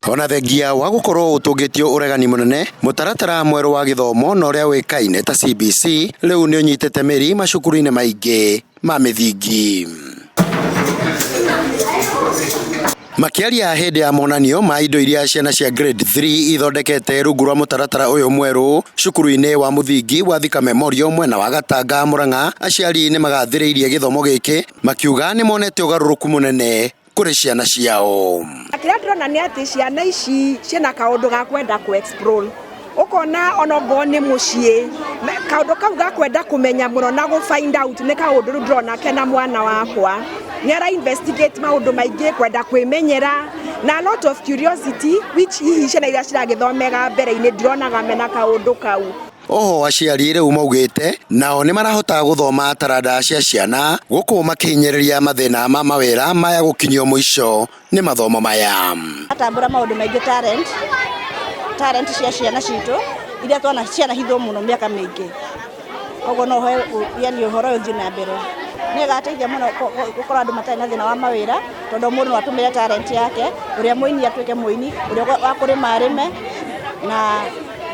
Ona thengia wa gukorwo utungitio uregani munene mutaratara mweru wa githomo na uria wikaine ta CBC riu ni unyitete meri macukuru-ini maingi ma mithingi. Makiaria hindi ya monanio ma indo iria ciana cia grade 3 ithondekete rungu rwa mutaratara uyu mweru cukuru-ini wa muthingi wa Thika Memorial mwena wa Gatanga Murang'a, aciari ni magathiriirie githomo giki makiuga ni monete ugaruruku munene kuri ciana ciao. Kira ndĩrona nĩ atĩ ciana ici ciena kaũndũ ga kwenda ku explore. Ukona onogo ni muciĩ kaũndũ kau ga kwenda kumenya mũno na go find out nĩ kaũndũ ndĩrona kena mwana wakwa. Nĩ ara investigate maũndũ maingĩ kwenda kwĩmenyera na a lot of curiosity which hihi ciana iria ciragĩthomega mbere-inĩ ndironaga mena kaũndũ kau. Oho aciari riu maugite nao ni marahota guthoma taranda cia ciana guku makihinyereria mathina ma mawira maya gukinyio muico ni mathomo maya. Atambura maundu maingi talent cia ciana citu iria twana ciana hitho muno miaka mingi. Koguo no yani uhoro uyu na mbere ni gateithia muno gukora andu matarĩ na thina wa mawira tondu mundu no atumire talent yake uria muini atuike muini uria wa kurima arime na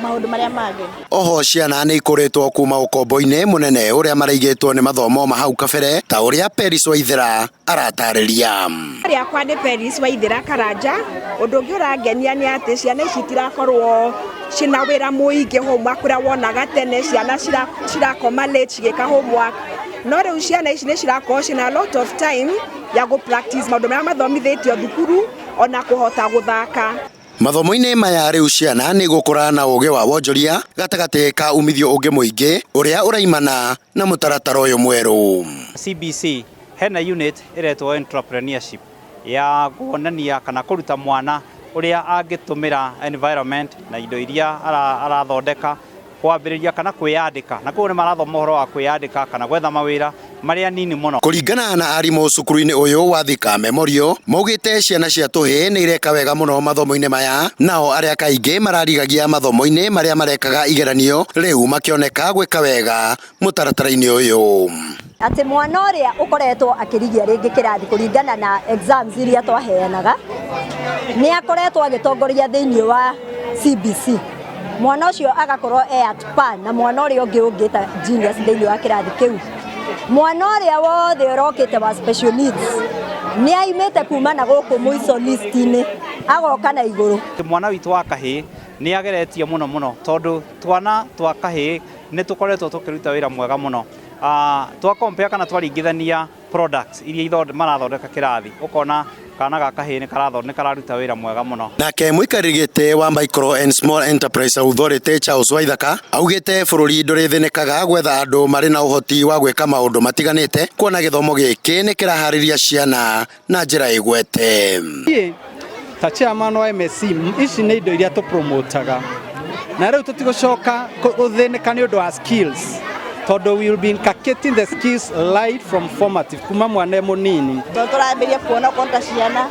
maundu maria mangĩ. Oho ciana nĩ ikoretwo kuma ukombo-ini munene uria maraigĩtwo ni mathomo mahau kabere ta uria Peris Waithera aratarĩria. Riakwa nĩ Peris Waithera Karanja. Ũndũ ũngĩ ũrangenia nĩ atĩ ciana ici tirakorwo cina wĩra mũingĩ homework kuria wonaga tene ciana cirakoma late cigĩka homework. No rĩu ciana ici nĩ cirakorwo cina a lot of time ya go practice maũndũ marĩa mathomithĩtio thukuru ona kũhota gũthaka. Mathomo-ini maya riu ciana ni gukura na uge wa wonjoria gatagati ka umithio ungi muingi uria uraimana na mutaratara uyu mweru. CBC hena unit iretwo entrepreneurship ya kuonania kana kuruta mwana uria angitumira environment na indo iria arathondeka kwambiriria kana kwiyandika na kuo ni marathoma uhoro wa kwiyandika kana gwetha mawira maria nini muno. Kuringana na arimu cukuru-ini uyu wa Thika Memorial maugite ciana cia tuhi ni ireka wega muno mathomo-ini maya nao aria kaingi mararigagia mathomo-ini maria marekaga igeranio riu makioneka gwika wega mutaratara-ini uyu. Ati mwana uria ukoretwo akirigia ringi kirathi kuringana na exams iria twaheanaga ni akoretwo agitongoria thiini wa CBC. Mwana ucio agakorwo at par na mwana uria ungi ta genius thiini wa kirathi kiu. Mwana uria wothe urokite wa special needs ni aimite kuma na guku muico list-ini agoka na iguru. Mwana witu wa kahii ni ageretie muno tondu twana twa kahii ni tukoretwo tukiruta wira mwega muno. Twa compare kana twaringithania products iria marathondeka kirathi ukona kana ga kahii ni kararuta wira mwega muno. Nake muikarigite wa Micro and Small Enterprise Authority Charles Waithaka augite bururi nduri thinikaga gwetha andu mari na uhoti wa gwika maundu matiganite kuona githomo giki ni kirahariria ciana na njira igwete. Ta chairman wa MSC ici ni indo iria tu promotaga na riu tutigucoka guthinika ni undu wa skills tondu we will be inculcating the skills right from formative kuma mwana munini. Turaambiria kuona konta ciana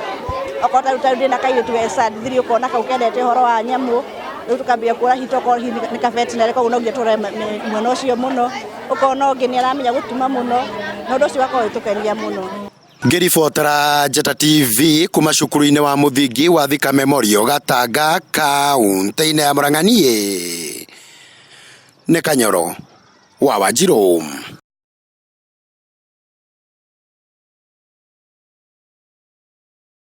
okota rutarudi na kairo tuwesa thiri ukona ka ukendete horo wa nyamu riu tukambia kuona hitoko ni ka veterinary ko unogie tore mwana ucio muno ukona ungi ni aramenya gutuma muno no ndo cio wako itukenia muno. Ngiribotera Njata TV kuma cukuru-ini wa muthingi wa Thika Memorial Gatanga kaunti-ini ya Murang'a ni Kanyoro wa Wanjiru.